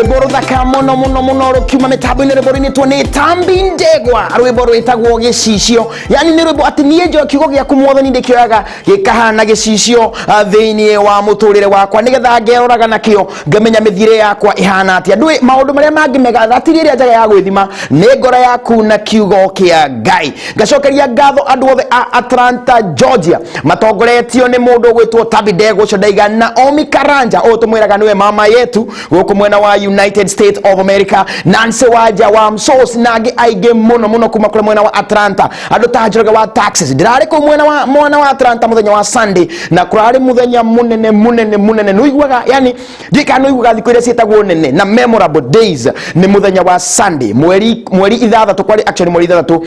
rwimbo ruthaka muno rukiuma mitambo-ini rwimbo rwinitwo ni Tambi Ndegwa, rwimbo rwitagwo Gicicio. Yani ni rwimbo ati nie njo kiugo giaku Mwathani ndikioyaga gikahana gicicio thiini wa muturire wakwa nigetha ngeroraga nakio ngamenya mithire yakwa ihana atia. Ndui maundu maria mangi mega thatiri ria njaga ya gwithima ni ngora yaku na kiugo kia Ngai. Ngacokeria ngatho andu othe a Atlanta, Georgia matongoretio ni mundu gwitwo Tambi Ndegwa ucio ndaiga Naomi Karanja o tumwiraga niwe mama yetu guku mwena wa United States of America, Nancy Waja wa Msos nagi aige muno kuma kule mwena wa Atlanta, andu ta Njoroge wa Texas ndirari ku mwena wa Atlanta muthenya wa Sunday na kurari muthenya munene nuiguaga yani dika nuiguaga thiku iria cietagwo nene na memorable days ni muthenya wa Sunday mweri 6 kwari actually mweri 6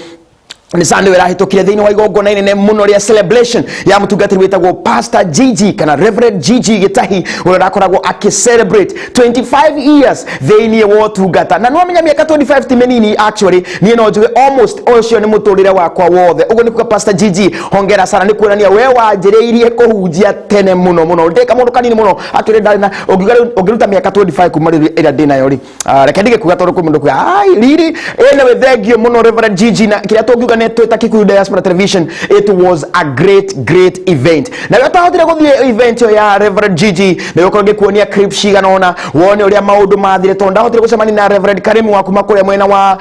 ni Sunday wera hitokire thiini wa igongona inene muno ria celebration ya mutungatiri witagwo Pastor Gigi kana Reverend Gigi Gitahi uria rakoragwo celebrate 25 years thiini wa utungata na no menya miaka 25 ti menini actually ni no njuge almost ocio ni muturire wakwa wothe ugo ni kuga Pastor Gigi hongera sana ni kuonania we wanjiriirie kuhunjia tene muno ndeka mundu kanini muno atire ndari na ugiruta miaka 25 kuma ira ndina yori reke ndige kuga tondu ku mundu ku ai riri ene we thengio muno Reverend Gigi na kiria tungiuga Kikuyu Diaspora Television. It was a great event. Na leo tahotire guthie event ya Reverend Gigi na ukorage kuonia clip shiganona wone uria maundu mathire tonda hotire gucemania na Reverend Karimu wa kuma kuria mwena wa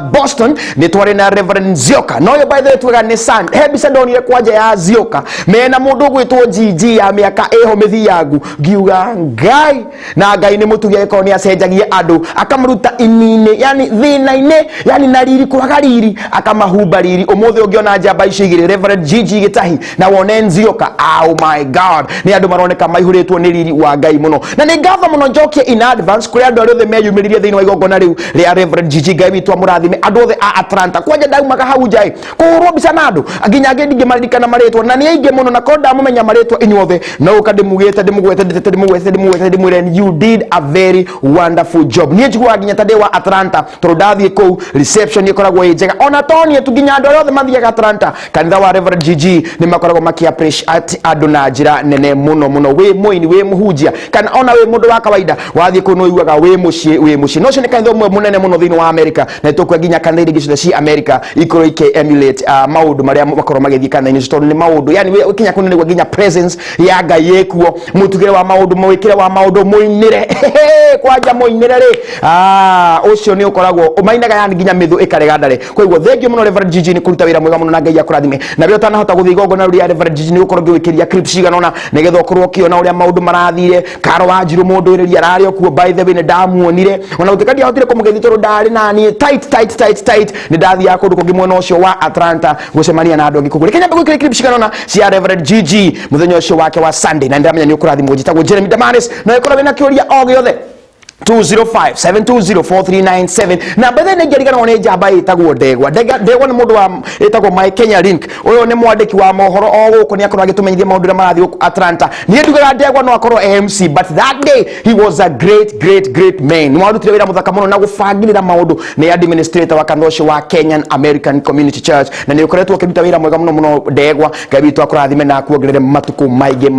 Boston ni twari na Reverend Zioka no yo by the way twaga ni san hebisa ndonire kwanja ya Zioka mena mundu gwitwo Gigi ya miaka eho mithi yagu giuga Ngai ni mutugia ekoni acenjagie andu akamruta inine yani thina-ine yani nariri kuragariri akamahumba riri umuthi ungiona njamba icio igiri Reverend Gigi Gitahi na wone Nzioka. Oh my God, ni andu maroneka maihuritwo ni riri wa Ngai muno na ni ngatho muno njokie in advance kuri andu othe meyumiririe thiini wa igongona riu ria Reverend Gigi. Ngai witu amurathime andu othe a Atlanta kwanja ndaumaga hau njai kuhurwo mbica na andu nginya ngi maririkana maritwa na ni aingi muno na konda mumenya maritwa inyuothe no ukandimugite ndimugwete you did a very wonderful job. Ni njigwa nginya tande wa Atlanta tondu ndathie ku reception ikoragwo njega ona toni tuginya andu othe mathiaga Atlanta kanitha wa Reverend Gigi ni makoragwo maki appreciate andu na njira nene muno we muini we muhunjia kana ona we mundu wa kawaida wathie ku no iguaga we mucie no cio ni kanitha umwe munene muno thiini wa America na tukwa nginya kanitha ingi cia cia America ikoro emulate maundu maria makorwo magithii kanitha-ini tondu ni maundu yani we kinya kunu ni nginya presence ya Ngai yekuo mutugire wa maundu mwikire wa maundu muinire kwanja muinire ri ucio ni ukoragwo umainaga yani nginya mithu ikarega ndare koiguo thengio muno Reverend Gigi ni kuruta wira mwega muno na Ngai akurathime na byo tanahota guthii igongona ria Reverend Gigi ni ukorwo ngiwikiria clips ciganona nigetha ukorwo kiona uria maundu marathire Karo wa Njiru mundu iriria rari okuo by the way ni ndamuonire ona utikadia hotire kumugethi tondu ndari nani tight ni ndathia kundu kungi mwena ucio wa Atlanta gucemania na andu angi kugure kenya gwikira clips ciganona cia Reverend Gigi muthenya ucio wake wa Sunday na ndamenya ni ukurathimo njitagwo Jeremy Damaris na ikorwo na kiuria o giothe 205-720-4397 na bethe ni ngerigana one njamba itagwo Ndegwa ni mundu wa itagwo My Kenya Link uyo ni mwandiki wa mohoro o guku ni akorwo agitumenyithia maundu ria marathi Atlanta ni ndugaga Ndegwa no akorwo MC but that day he was a great man ni mwarutire wira muthaka muno na gubangirira maundu ni administrator wa kanitha wa Kenyan American Community Church na ni ukoretwo akiruta wira mwega muno Ndegwa Ngai witu akurathime na akuongerere matuku maige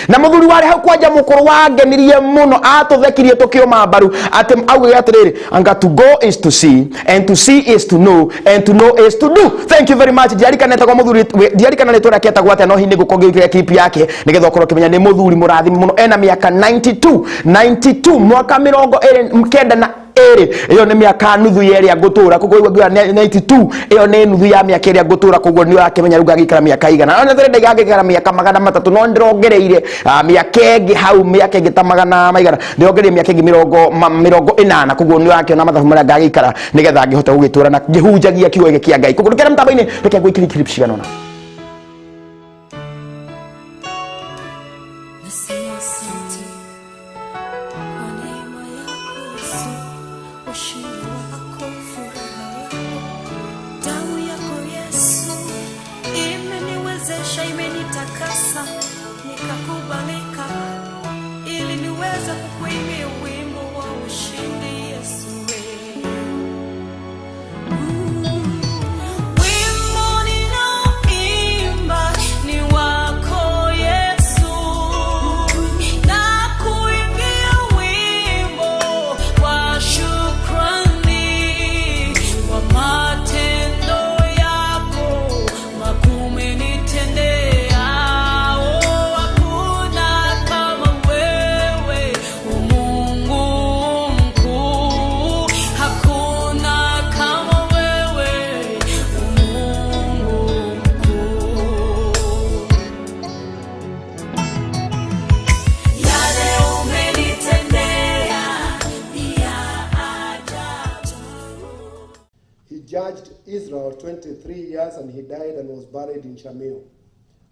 na muthuri wari hau kwanja mukuru wangenirie muno tuthekirie tukioma mbaru atem auge atiriri anga to go is to see and to see is to know and to know is to do. Thank you very much. Diarikana kwa muthuri diarikana ni tora kieta gwate no hinde gukongirira clip yake nigetha ukorwo kimenya ni muthuri murathi muno ena miaka 92 mwaka 29 na iyo ni miaka nuthu yeri agutura kugo igwa 92 iyo ni nuthu ya miaka yeri agutura kugo ni akimenya ruga gikara miaka igana ona thire ndega gikara miaka 300 no ndirongereire miaka egi hau miaka egi ta 100 ndirongereire miaka egi 40 kugo ni akiona mathabu maria ngagikara nigetha ngihota gugitura na ngihunjagia kiugo giki kia Ngai kugo ndikira mtabaini reke gwikira clip ciganona. Now judged Israel 23 years, and he died and was buried in Shamir.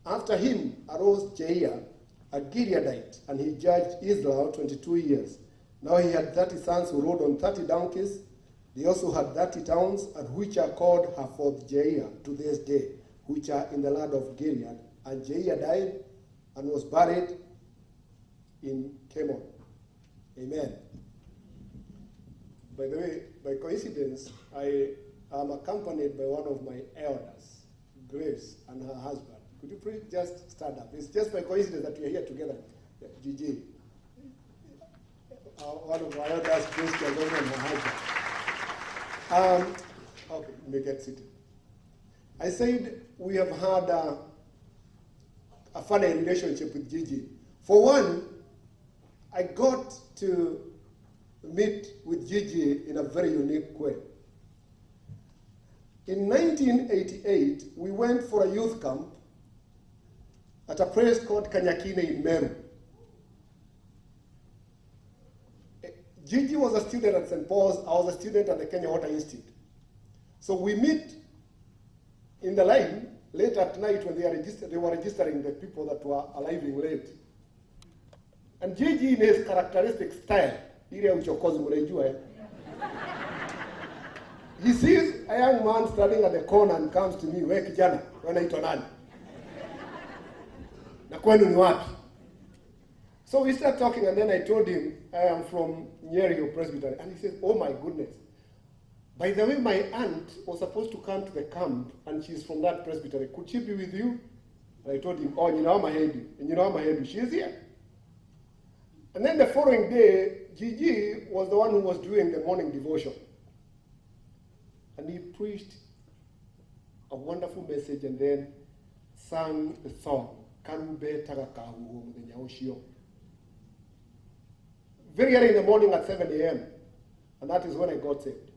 After him arose Jair, a Gileadite, and he judged Israel 22 years. Now he had 30 sons who rode on 30 donkeys. They also had 30 towns, and which are called Havoth Jair to this day, which are in the land of Gilead. And Jair died and was buried in Kemon. Amen. By the way, by coincidence, I am accompanied by one of my elders, Grace, and her husband. Could you please just stand up? It's just by coincidence that we are here together. Gigi, one of our elders, Grace, and her husband. Okay, you may get seated. I said we have had a funny relationship with Gigi. For one, I got to meet with Gigi in a very unique way. In 1988, we went for a youth camp at a place called Kanyakine in Meru. Gigi was a student at St. Paul's. I was a student at the Kenya Water Institute. So we meet in the line late at night when they were registering the people that were arriving late. And Gigi, in his characteristic style, he sees a young man standing at the corner and comes to me, "We kijana, unaitwa nani? Na kwenu ni wapi?" So we started talking, and then I told him, "I am from Nyeri Presbytery." And he says, "Oh my goodness. By the way, my aunt was supposed to come to the camp, and she's from that presbytery. Could she be with you?" And I told him, "Oh, she is here." And then the following day, Gigi was the one who was doing the morning devotion. And he preached a wonderful message and then sang the song, "Karube Tagakahu Mudenya." Very early in the morning at 7 a.m. And that is when I got saved.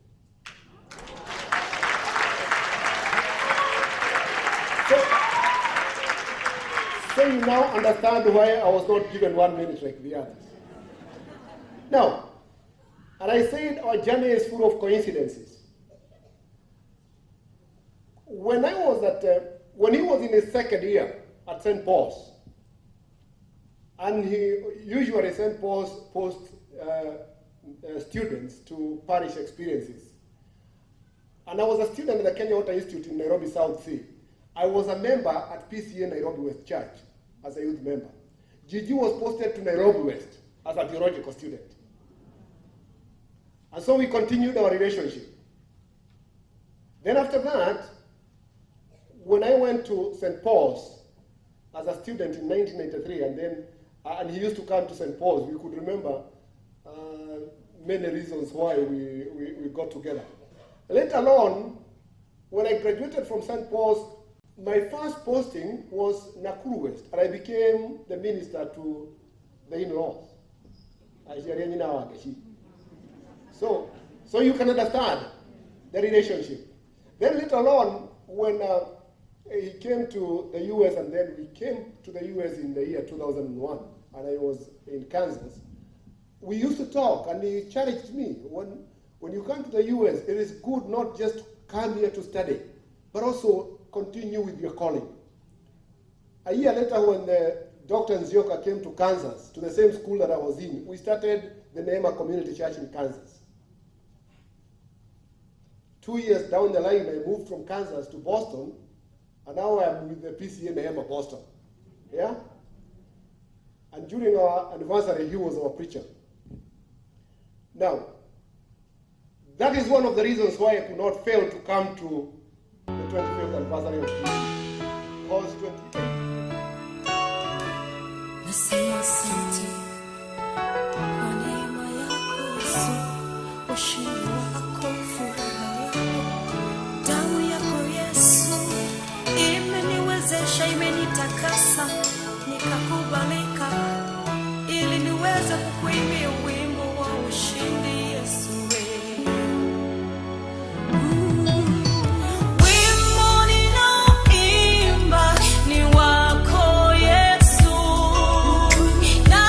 So you now understand why I was not given 1 minute like the others. Now, and I said our journey is full of coincidences. When he was in his second year at St. Paul's, and he usually St. Paul's posts students to parish experiences. And I was a student at the Kenya Water Institute in Nairobi South Sea. I was a member at PCA Nairobi West Church as a youth member. Gigi was posted to Nairobi West as a theological student. And so we continued our relationship. Then after that, when I went to St. Paul's as a student in 1993, and he used to come to St. Paul's, we could remember many reasons why we got together. Later on, when I graduated from St. Paul's, my first posting was Nakuru West, and I became the minister to the in-laws. So you can understand the relationship. Then later on, when he came to the U.S., and then we came to the U.S. in the year 2001, and I was in Kansas, we used to talk, and he challenged me, when you come to the U.S., it is good not just to come here to study, but also continue with your calling. A year later, when Dr. Nzioka came to Kansas, to the same school that I was in, we started the Neema Community Church in Kansas. 2 years down the line, I moved from Kansas to Boston, and now I'm with the PCA Neema Boston. Yeah? And during our anniversary, he was our preacher. Now, that is one of the reasons why I could not fail to come to the 25th anniversary of Jesus. Cause 28. Nasema asante kwa neema yako Yesu, ushindi wako, furaha yako, damu yako Yesu imeniwezesha, imenitakasa, nikakubalika, ili niweze kukuimbia wimbo wa ushindi Yesu. Now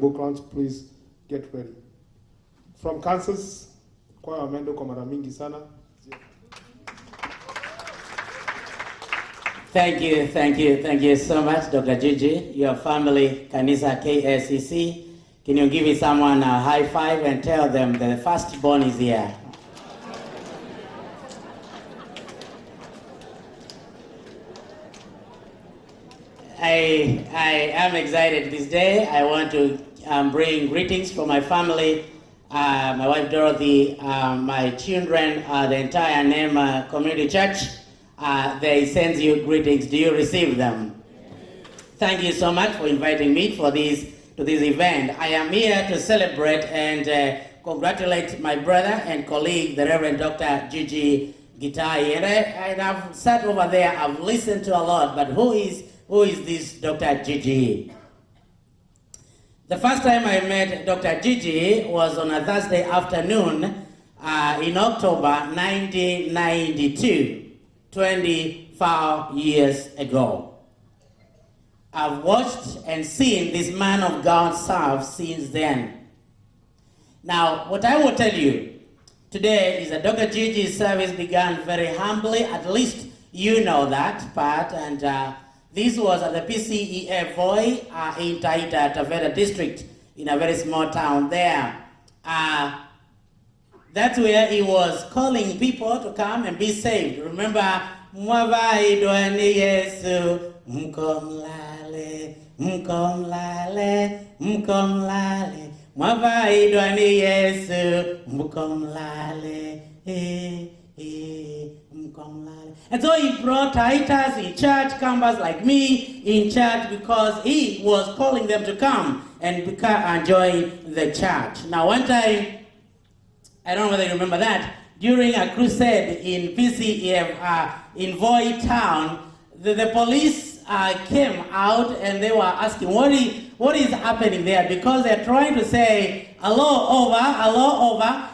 book launch, please get ready. From Kansas, kwa wamendo kwa mara mingi sana. Thank you so much, Dr. Gigi. Your family, Kanisa KSCC. Can you give someone a high five and tell them that the firstborn is here? I am excited this day. I want to bring greetings for my family, my wife Dorothy, my children, the entire Name Community Church. They send you greetings. Do you receive them? Thank you so much for inviting me to this event. I am here to celebrate and congratulate my brother and colleague, the Reverend Dr. Gigi Gitahi. And I've sat over there, I've listened to a lot, but who is this Dr. Gigi? The first time I met Dr. Gigi was on a Thursday afternoon in October 1992, 24 years ago. I've watched and seen this man of God serve since then. Now, what I will tell you today is that Dr. Gigi's service began very humbly, at least you know that part, and this was at the PCEF Voi in Taita, Taveta district, in a very small town there. That's where he was calling people to come and be saved. Remember, Mwavai Dwani Yesu, Mkomlale, Mkomlale, Mkomlale, Mwavai Dwani Yesu, Mkomlale, Mkomlale. And so he brought Titus in church, campers like me in church, because he was calling them to come and join the church. Now, one time, I don't know whether you remember that, during a crusade in PCEF in Voi town, the police came out and they were asking, what is happening there? Because they're trying to say, hello over,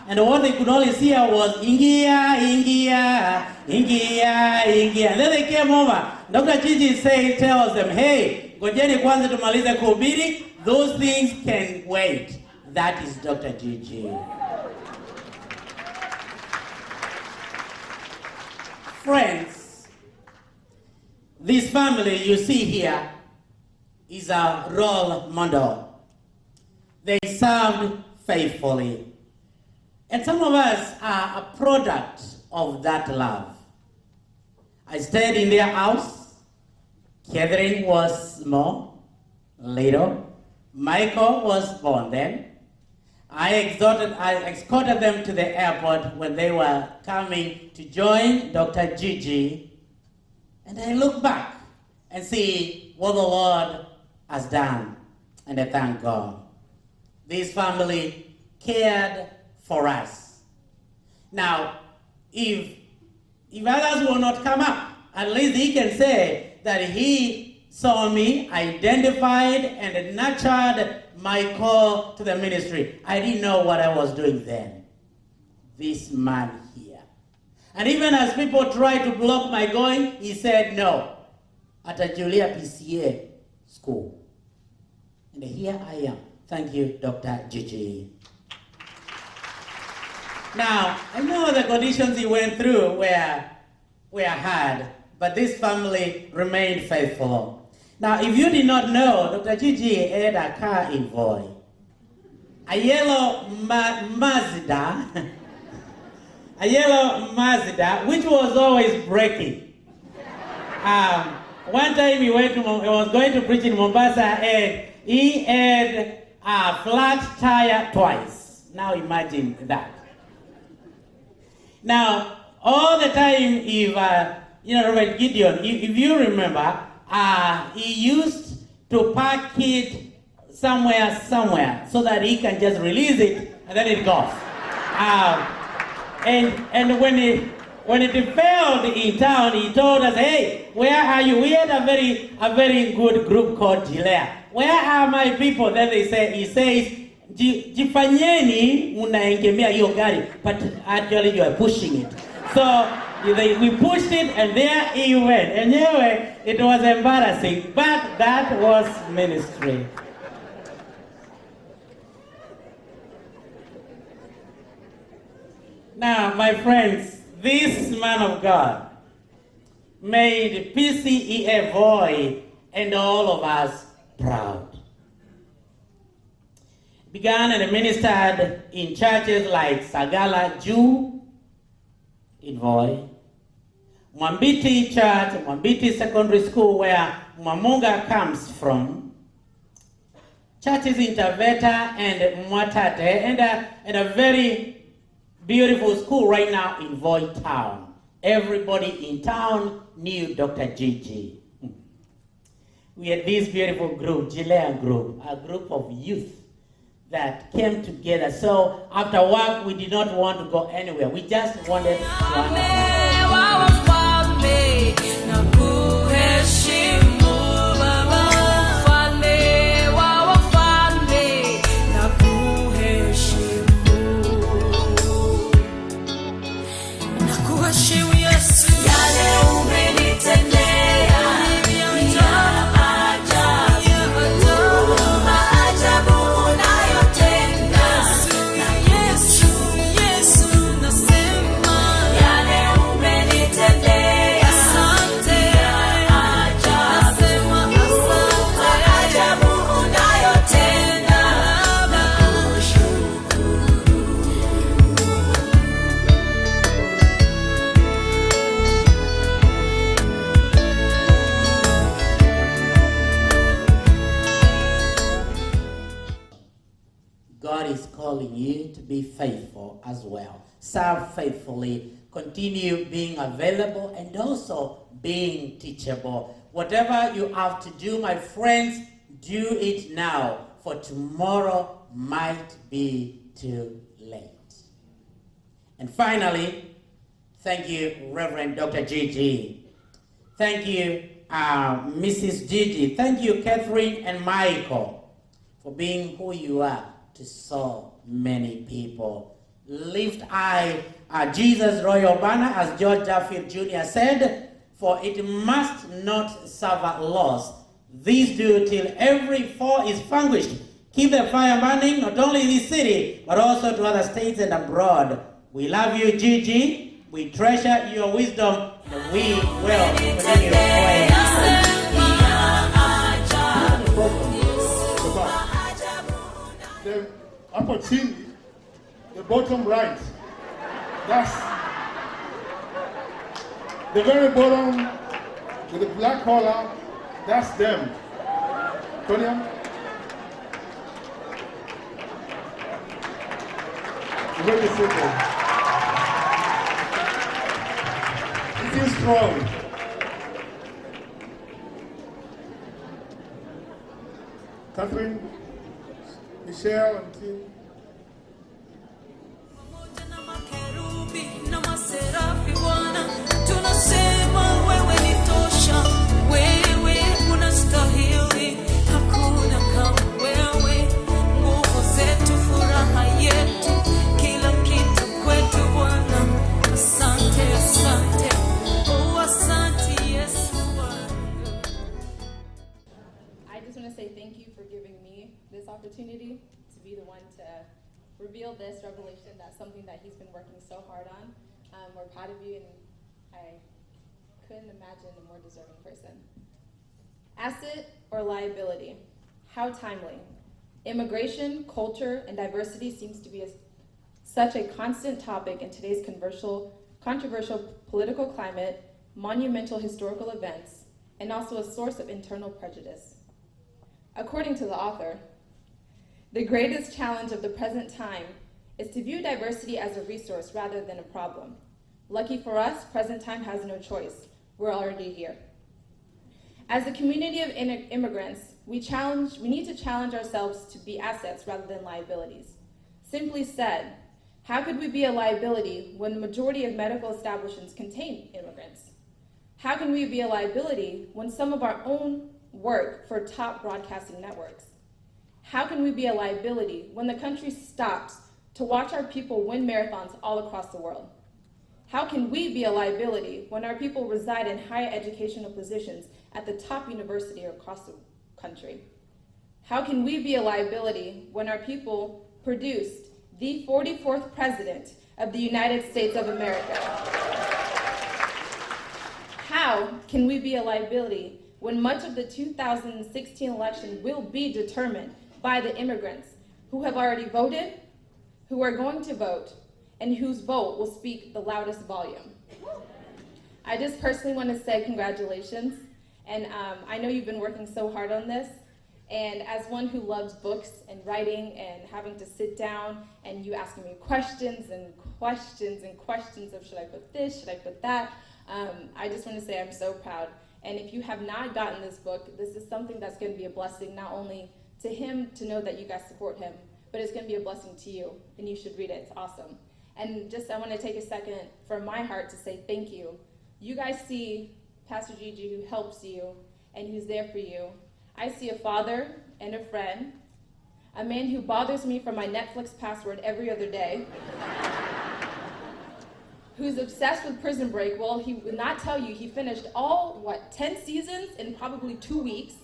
and what they could only see was, Ingia. And then they came over. Dr. Gigi tells them, hey, ngojeni kwanza tumalize kuhubiri, those things can wait. That is Dr. Gigi. Friends, this family you see here is a role model. They served faithfully. And some of us are a product of that love. I stayed in their house. Catherine was small, little. Michael was born then. I escorted them to the airport when they were coming to join Dr. Gigi. And I look back and see what the Lord has done. And I thank God. This family cared for us. Now, if others will not come up, at least he can say that he saw me, identified, and nurtured my call to the ministry. I didn't know what I was doing then. This man here. And even as people tried to block my going, he said no. At a Julia PCA school. And here I am. Thank you, Dr. Gigi. Now, I know the conditions he went through were hard, but this family remained faithful. Now, if you did not know, Dr. Gigi had a car in Voi. A yellow Mazda, which was always breaking. One time he was going to preach in Mombasa, and he had a flat tire twice. Now imagine that. Now, all the time, if Reverend Gideon, if you remember, he used to park it somewhere so that he can just release it and then it goes. And when it failed in town, he told us, hey, where are you? We had a very good group called Gilea. Where are my people? Then he says, jifanyeni unaengemea hiyo gari, but actually you are pushing it. So we pushed it and there he went. And anyway, it was embarrassing, but that was ministry. Now, my friends, this man of God made PCEA Voi and all of us proud. Began and ministered in churches like Sagala Jew in Voi, Mwambiti Church, Mwambiti Secondary School, where Mwamunga comes from, churches in Taveta and Mwatate, and a very beautiful school right now in Voi town. Everybody in town knew Dr. Gigi. We had this beautiful group, Gilea group, a group of youth that came together. So after work, we did not want to go anywhere. We just wanted to God is calling you to be faithful as well. Serve faithfully, continue being available, and also being teachable. Whatever you have to do, my friends, do it now, for tomorrow might be too late. And finally, thank you, Reverend Dr. Gigi. Thank you, Mrs. Gigi. Thank you, Catherine and Michael, for being who you are to so many people. Lift high Jesus' royal banner, as George Duffield Jr. said, for it must not suffer loss. This do till every foe is vanquished. Keep the fire burning, not only in this city, but also to other states and abroad. We love you, Gigi. We treasure your wisdom, and we will continue praying. Hapo chini, the bottom right, that's the very bottom with the black collar, that's them. Tonya? Very simple. It is strong. Catherine, Michelle, and team. I just want to say thank you for giving me this opportunity to be the one to reveal this revelation. That's something that he's been working so hard on. We're proud of you, and I couldn't imagine a more deserving person. Asset or liability? How timely. Immigration, culture, and diversity seems to be such a constant topic in today's controversial political climate, monumental historical events, and also a source of internal prejudice. According to the author, the greatest challenge of the present time is to view diversity as a resource rather than a problem. Lucky for us, present time has no choice. We're already here. As a community of immigrants, we need to challenge ourselves to be assets rather than liabilities. Simply said, how could we be a liability when the majority of medical establishments contain immigrants? How can we be a liability when some of our own work for top broadcasting networks? How can we be a liability when the country stops to watch our people win marathons all across the world? How can we be a liability when our people reside in higher educational positions at the top university across the country? How can we be a liability when our people produced the 44th President of the United States of America. How can we be a liability when much of the 2016 election will be determined by the immigrants who have already voted, who are going to vote, and whose vote will speak the loudest volume? I just personally want to say congratulations, and I know you've been working so hard on this, and as one who loves books and writing and having to sit down and you asking me questions and questions and questions of should I put this, should I put that, I just want to say I'm so proud. And if you have not gotten this book, this is something that's going to be a blessing not only to him to know that you guys support him, but it's going to be a blessing to you, and you should read it. It's awesome. And just I want to take a second from my heart to say thank you. You guys see Pastor Gigi, who helps you and who's there for you. I see a father and a friend, a man who bothers me for my Netflix password every other day, who's obsessed with Prison Break. Well, he would not tell you he finished all, 10 seasons in probably 2 weeks.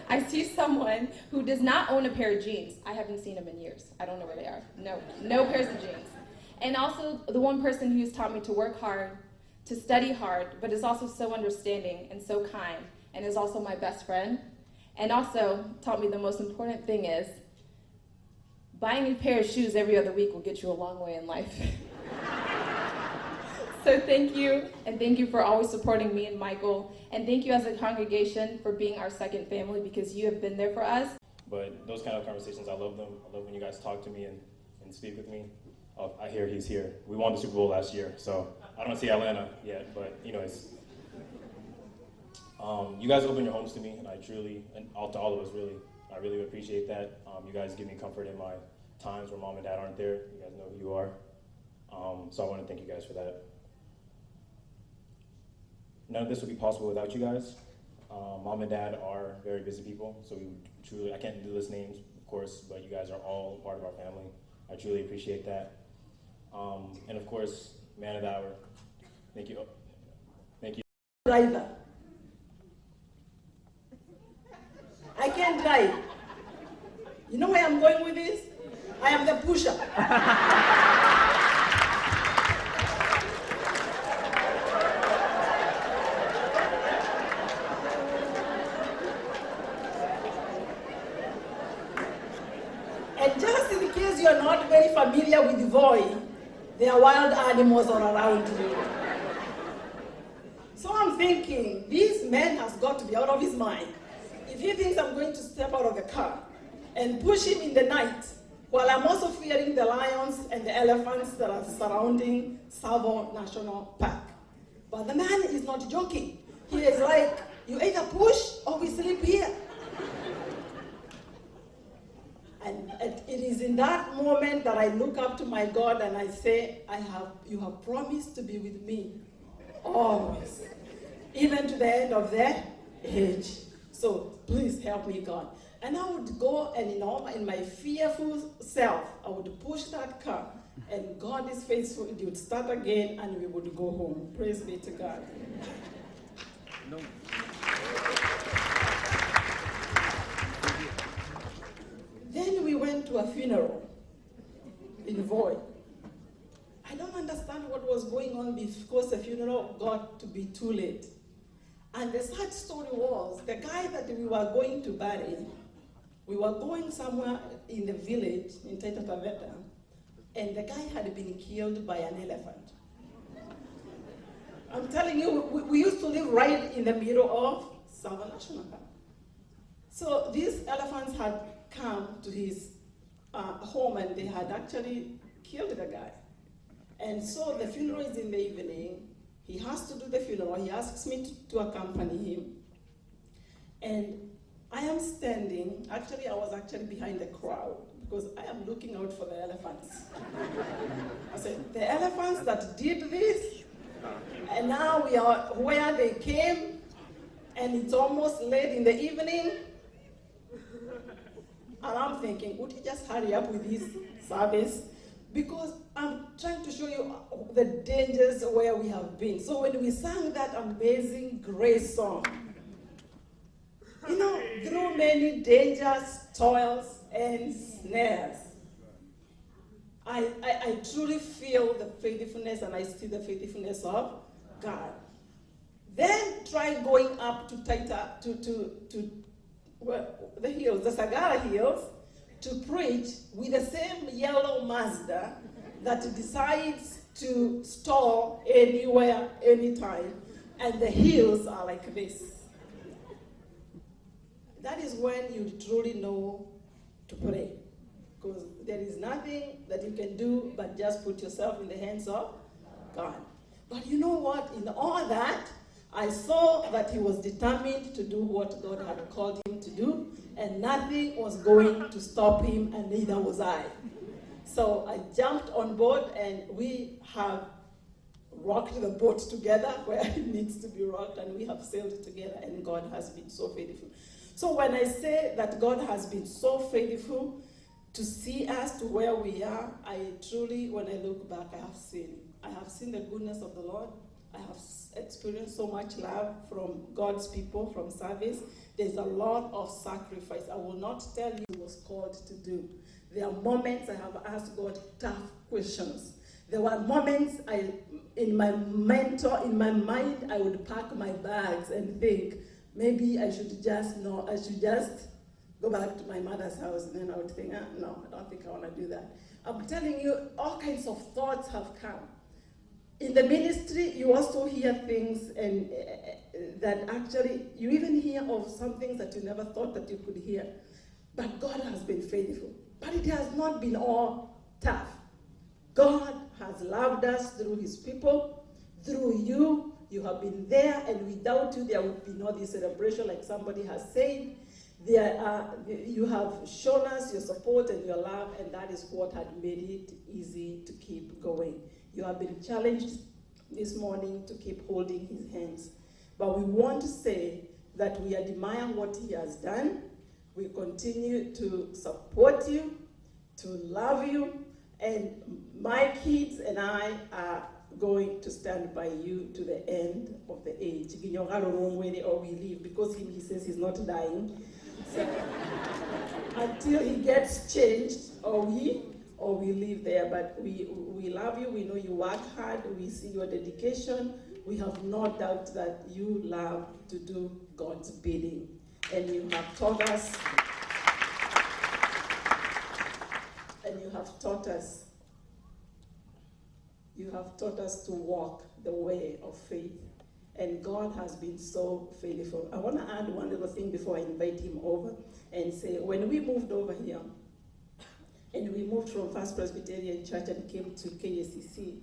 I see someone who does not own a pair of jeans. I haven't seen them in years. I don't know where they are. No pairs of jeans. And also the one person who's taught me to work hard, to study hard, but is also so understanding and so kind, and is also my best friend, and also taught me the most important thing is buying a pair of shoes every other week will get you a long way in life. So thank you, and thank you for always supporting me and Michael, and thank you as a congregation for being our second family, because you have been there for us. But those kind of conversations, I love them. I love when you guys talk to me and speak with me. Oh, I hear he's here. We won the Super Bowl last year, so I don't see Atlanta yet, but anyways. You guys open your homes to me, and I truly, and to all of us really, I really appreciate that. You guys give me comfort in my times where mom and dad aren't there. You guys know who you are. So I want to thank you guys for that. None of this would be possible without you guys. Mom and dad are very busy people, so we truly, I can't list names, of course, but you guys are all part of our family. I truly appreciate that. And of course, man of the hour, thank you. Thank you. Driver. I can't drive. You know where I'm going with this? I am the pusher. And just in case you're not very familiar with the voice, there are wild animals all around you. So I'm thinking, this man has got to be out of his mind. If he thinks I'm going to step out of the car and push him in the night, while I'm also fearing the lions and the elephants that are surrounding Tsavo National Park. But the man is not joking. He is like, you either push or we sleep here. And it is in that moment that I look up to my God and I say, you have promised to be with me always, even to the end of the age. So please help me, God. And I would go and in my fearful self, I would push that car, and God is faithful. It would start again and we would go home. Praise be to God. No. Then we went to a funeral in Voi. I don't understand what was going on because the funeral got to be too late. And the sad story was, the guy that we were going to bury, we were going somewhere in the village in Taita Taveta, and the guy had been killed by an elephant. I'm telling you, we used to live right in the middle of Tsavo National Park. So these elephants had come to his home, and they had actually killed the guy. And so the funeral is in the evening. He has to do the funeral. He asks me to accompany him. And I am standing, actually I was actually behind the crowd because I am looking out for the elephants. I said, the elephants that did this, and now we are where they came, and it's almost late in the evening. And I'm thinking, would you just hurry up with this service? Because I'm trying to show you the dangers where we have been. So when we sang that amazing grace song, you know, through many dangers, toils, and snares, I truly feel the faithfulness and I see the faithfulness of God. Then try going up to the hills, the Sagara Hills, to preach with the same yellow Mazda that decides to stall anywhere, anytime, and the hills are like this. That is when you truly know to pray. Because there is nothing that you can do but just put yourself in the hands of God. But you know what? In all that, I saw that he was determined to do what God had called him to do, and nothing was going to stop him, and neither was I. So I jumped on board, and we have rocked the boat together where it needs to be rocked, and we have sailed together, and God has been so faithful. So when I say that God has been so faithful to see us to where we are, I truly, when I look back, I have seen the goodness of the Lord. I have experienced so much love from God's people, from service. There's a lot of sacrifice. I will not tell you what I was called to do. There are moments I have asked God tough questions. There were moments in my mind, I would pack my bags and think, maybe I should just go back to my mother's house, and then I would think, no, I don't think I want to do that. I'm telling you, all kinds of thoughts have come. In the ministry, you also hear things and that actually, you even hear of some things that you never thought that you could hear. But God has been faithful. But it has not been all tough. God has loved us through his people, through you. You have been there, and without you, there would be no this celebration, like somebody has said. You have shown us your support and your love, and that is what had made it easy to keep going. You have been challenged this morning to keep holding his hands. But we want to say that we admire what he has done. We continue to support you, to love you, and my kids and I are going to stand by you to the end of the age. Or we leave, because he says he's not dying. So, until he gets changed, or we live there. But we love you. We know you work hard. We see your dedication. We have no doubt that you love to do God's bidding. And you have taught us, to walk the way of faith. And God has been so faithful. I want to add one little thing before I invite him over and say, when we moved over here, and we moved from First Presbyterian Church and came to KACC,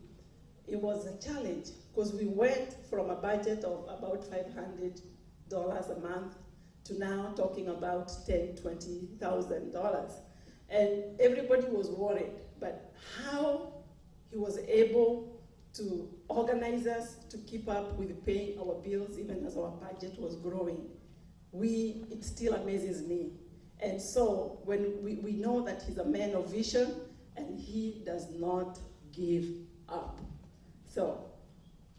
it was a challenge, because we went from a budget of about $500 a month to now talking about $10,000, $20,000. And everybody was worried, but how he was able to organize us to keep up with paying our bills even as our budget was growing, it still amazes me. And so when we know that he's a man of vision, and he does not give up. So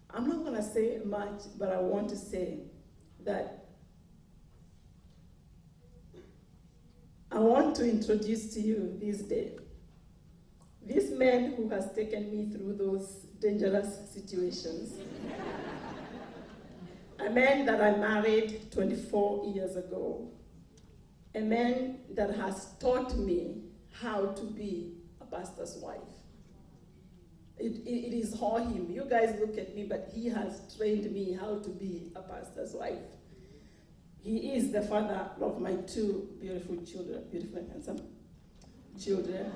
I'm not going to say much, but I want to say that I want to introduce to you this day this man who has taken me through those dangerous situations. A man that I married 24 years ago. A man that has taught me how to be a pastor's wife. It is all him. You guys look at me, but he has trained me how to be a pastor's wife. He is the father of my two beautiful children, beautiful and handsome children.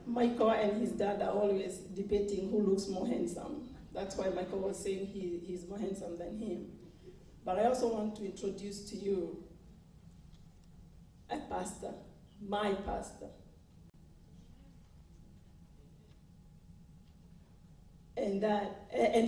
Michael and his dad are always debating who looks more handsome. That's why Michael was saying he's more handsome than him. But I also want to introduce to you a pastor, my pastor. And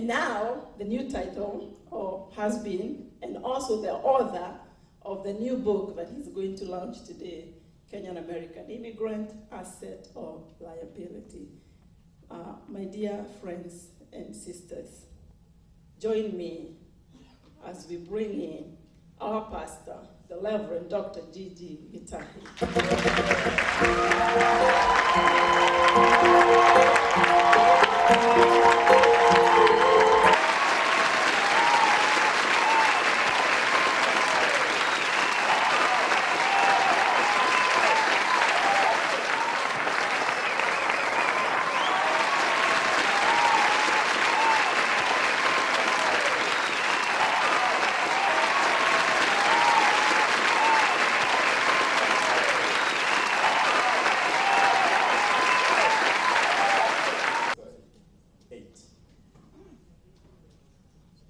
now the new title has been, and also the author of the new book that he's going to launch today, Kenyan American Immigrant, Asset or Liability. My dear friends and sisters, join me as we bring in our pastor, the Reverend Dr. Gitahi.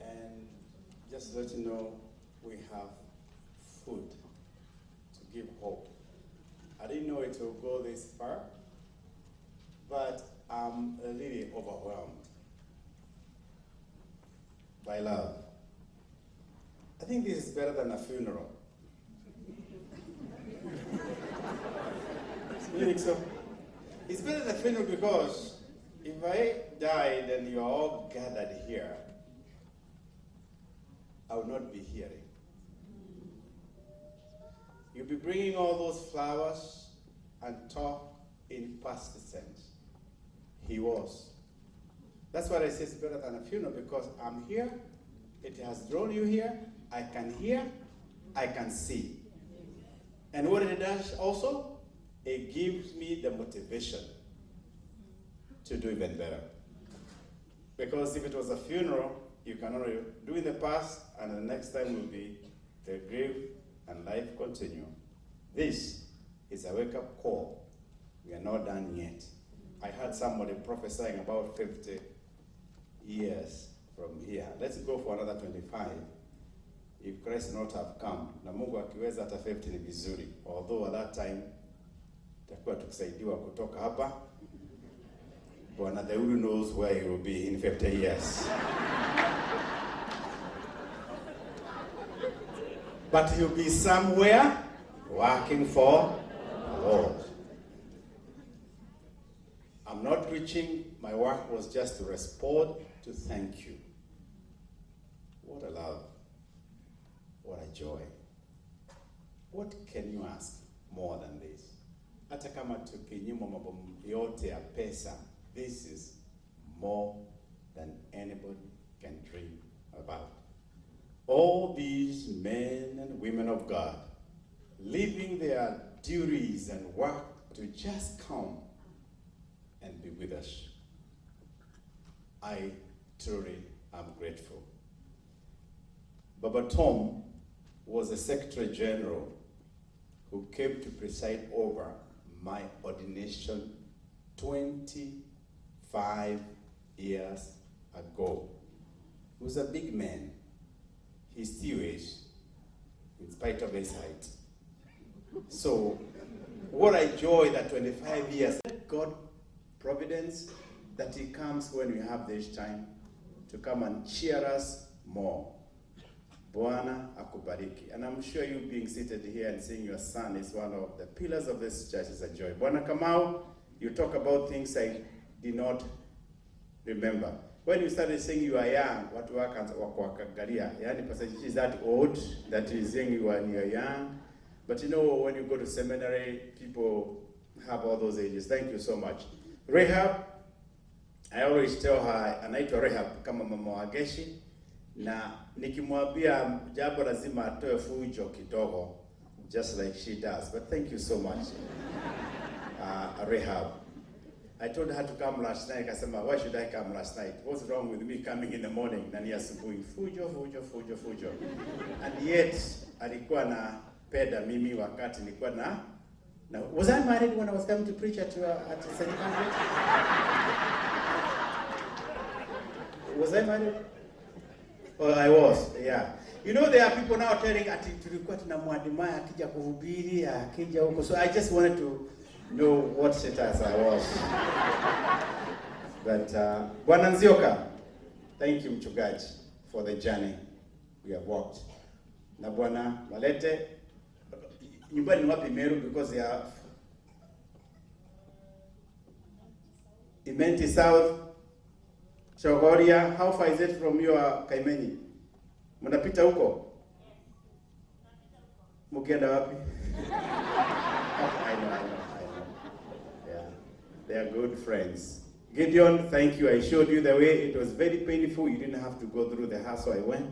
And just to let you know, we have food to give hope. I didn't know it will go this far, but I'm really overwhelmed by love. I think this is better than a funeral. You think so? It's better than a funeral because if I die, then you are all gathered here. I will not be hearing. You'll be bringing all those flowers and talk in past tense. He was. That's why I say it's better than a funeral, because I'm here. It has drawn you here. I can hear. I can see. And what it does also, it gives me the motivation to do even better. Because if it was a funeral, you can only do in the past, and the next time will be the grave and life continue. This is a wake-up call. We are not done yet. I heard somebody prophesying about 50 years from here. Let's go for another 25. If Christ not have come, na Mungu akiweza hata 50 ni vizuri. Although at that time, tutakuwa tukisaidiwa kutoka hapa. Bwana, the who knows where he will be in 50 years. But he'll be somewhere working for the Lord. I'm not preaching. My work was just to respond, to thank you. What a love. What a joy. What can you ask more than this? Hata kama tukinyimwa mambo yote ya pesa, this is more than anybody can dream about. All these men and women of God, leaving their duties and work to just come and be with us. I truly am grateful. Baba Tom was a Secretary General who came to preside over my ordination 25 years ago. He was a big man. He still is, in spite of his height. So, what I enjoy that 25 years, God providence, that he comes when we have this time to come and cheer us more. Bwana akubariki. And I'm sure you being seated here and seeing your son is one of the pillars of this church is a joy. Bwana Kamau, you talk about things I did not remember. When you started saying you are young, watu wakagaria, yani passage is that old, that is saying you are young. But you know, when you go to seminary, people have all those ages. Thank you so much. Rehab, I always tell her, anaitwa Rehab kama mama wa Geshi, na nikimwambia jambo lazima atoe fujo kidogo, just like she does. But thank you so much, Rehab. I told her to come last night. Akasema, why should I come last night? What's wrong with me coming in the morning? Na ni asubuhi, fujo. And yet, alikuwa na peda mimi wakati nilikuwa na was I married when I was coming to preach at St. Margaret? Was I married? Oh, I was, yeah. You know, there are people now telling ati tulikuwa tunamwadimaya akija kuhubiri, akija huko. So I just wanted to know what status I was. But Bwana Nzioka, thank you mchungaji for the journey we have walked. Na Bwana Malete, nyumbani wapi Meru, because they are Imenti South, Chogoria. How far is it from your Kaimeni? Mnapita huko? Ukienda wapi? I know. Yeah, they are good friends. Gideon, thank you. I showed you the way. It was very painful. You didn't have to go through the hassle I went.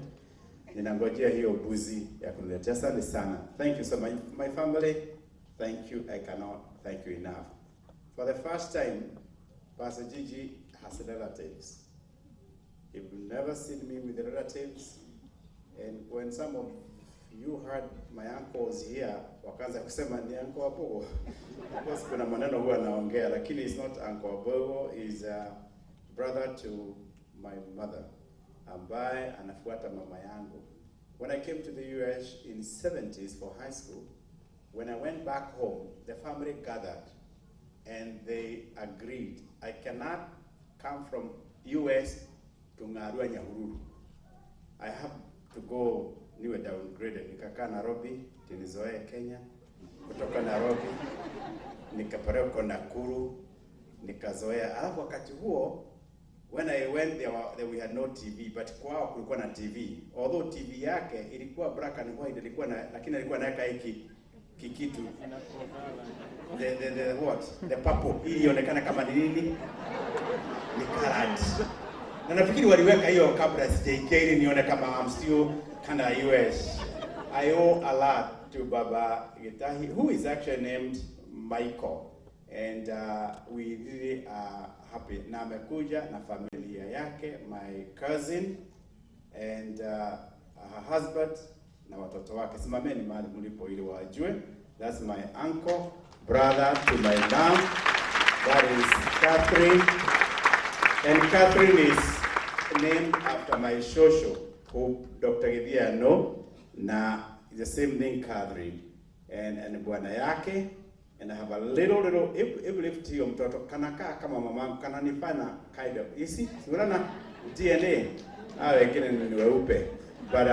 Ninangojea hiyo buzi ya kuniletea. Asante sana. Thank you so much. My family, thank you. I cannot thank you enough. For the first time, Pastor Gigi has relatives. You've never seen me with relatives. And when some of you heard my uncles here, wakaanza kusema ni uncle Abogo. Because kuna maneno huwa naongea, lakini it's not uncle Abogo, is a brother to my mother, ambaye anafuata mama yangu. When I came to the US in 70s for high school, when I went back home, the family gathered and they agreed I cannot come from US to Ngarua Nyahururu. I have to go niwe downgraded. Nikakaa Nairobi, tinizoea Kenya. Kutoka Nairobi, nikapelekwa Nakuru, nikazoea. Alafu wakati huo, when I went there we had no TV, but kwao kulikuwa na TV. Although TV yake ilikuwa black and white, ilikuwa na, lakini alikuwa naweka hiki kikitu. The what? The purple. Ili ionekana kama ni nini? Ni colored. Na nafikiri waliweka hiyo kabla sijaingia ili nione kama I'm still kind of US. I owe a lot to Baba Gitahi, who is actually named Michael. And we really are happy. Na amekuja na familia yake, my cousin, and her husband, na watoto wake. Simameni mahali mlipo ili wajue. That's my uncle, brother to my mom. That is Catherine. And Catherine is named after my shosho, who Dr. Githia know. Na the same name, Catherine. And bwana yake. And I have a little, even if to mtoto kanaka kama mamangu kananifana kind of. You see, unaona DNA. Wengine ni weupe. But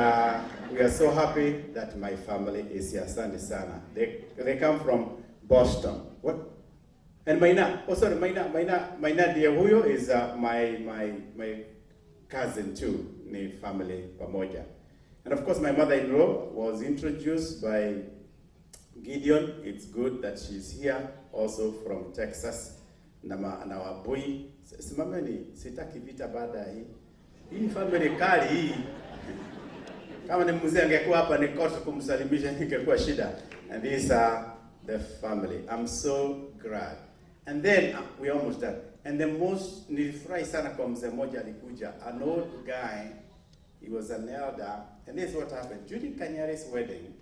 we are so happy that my family is here. Asante sana. They come from Boston. What? And Maina. Oh, sorry, Maina dear huyo is my cousin too. Ni family pamoja. And of course, my mother-in-law was introduced by Gideon. It's good that she's here, also from Texas. Na wabui. Simameni, sitaki vita baada hii. Hii family kali hii. Kama ni mzee angekuwa hapa nikosa kumsalimisha ingekuwa shida. And these are the family. I'm so glad. And then we almost done. And the most nilifurahi sana kwa mzee mmoja alikuja, an old guy. He was an elder. And this is what happened. During Kanyare's wedding,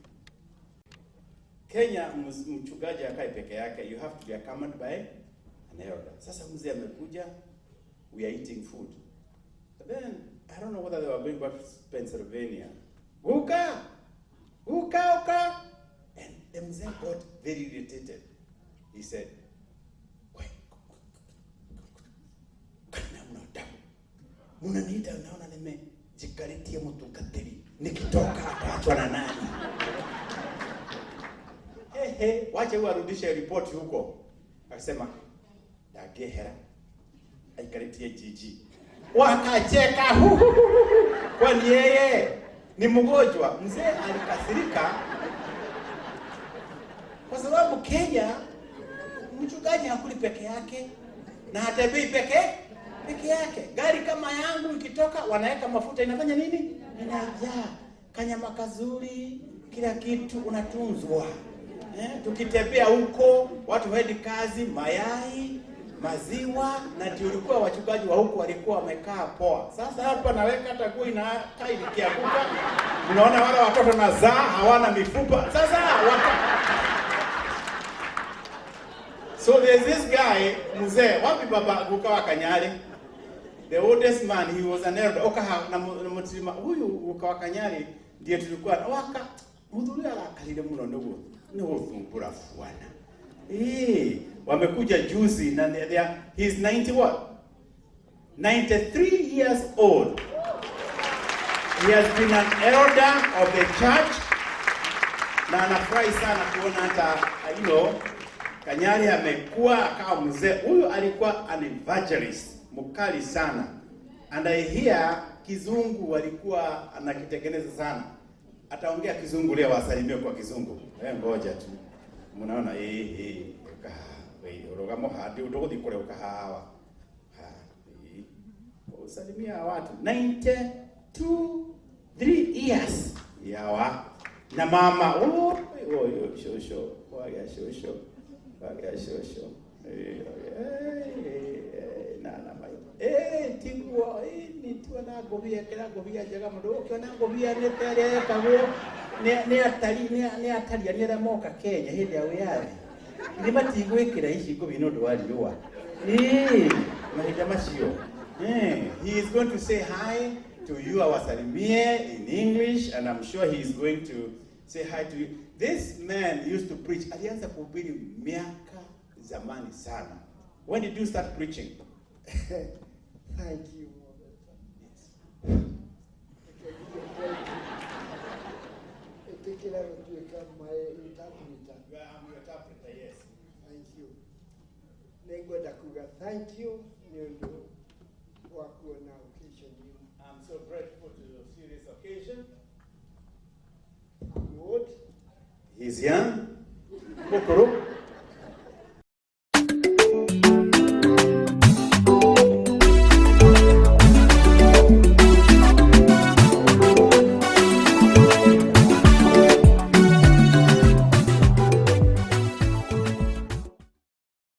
Kenya mchungaji akae peke yake, you have to be accompanied by an elder. Sasa mzee amekuja, we are eating food. But then I don't know whether they were going back to Pennsylvania. Uka. And the mzee got very irritated. He said, "Wait, munaniita naona nimejikaritia mtukatili. Nikitoka ataachwa na nani?" Wacha huyu arudishe report huko. Akasema, "Dagehera. Aikaritie Gigi." Wakacheka. Kwani yeye ni mgonjwa. Mzee alikasirika kwa sababu Kenya mchungaji hakuli peke yake na hatembei peke yake. Gari kama yangu ikitoka wanaweka mafuta inafanya nini? Inajaa. Kanyama kazuri, kila kitu unatunzwa. Tukitembea huko watu waende kazi, mayai, maziwa, na ndio ulikuwa wachungaji wa huko walikuwa wamekaa poa. Sasa hapa naweka hata kui na kai ikianguka. Unaona wale watoto nazaa hawana mifupa. Sasa So there's this guy, mzee, wapi baba Gukawa Kanyari? The oldest man, he was an elder. Okaha na mutima huyu Gukawa Kanyari ndiye tulikuwa waka mudhuria la kalile mno ndogo. Ni wofumbura fuana. Wamekuja juzi na he's 90 what? 93 years old. He has been an elder of the church. Na anafurahi sana kuona hata Kanyari amekuwa akawa mzee. Huyu alikuwa an evangelist mkali sana. And I hear kizungu walikuwa anakitengeneza sana. ataongea Kizungu leo, wasalimie kwa Kizungu. Ngoja tu. Mnaona urogamo hadi utogothi kule ukahawa. Usalimia watu 92 3 years yawa na mama shosho waga shosho na mai tigwa ni tuana govia kera govia jaga mudo kiona govia ne tere kago ne atari ni ra moka Kenya hindi ya wiathi ni matigwikira ici ngovi no ndwari ruwa mahinda macio. He is going to say hi to you, our Salimie, in English, and I'm sure he is going to say hi to you. This man used to preach. Alianza kuhubiri miaka zamani sana. When did you start preaching? Thank you. Yes. My interpreter. I'm your interpreter, yes. Thank you. Nengoda kuga thank you. I'm so grateful to see this occasion. I'm old. He's young. Kokoro.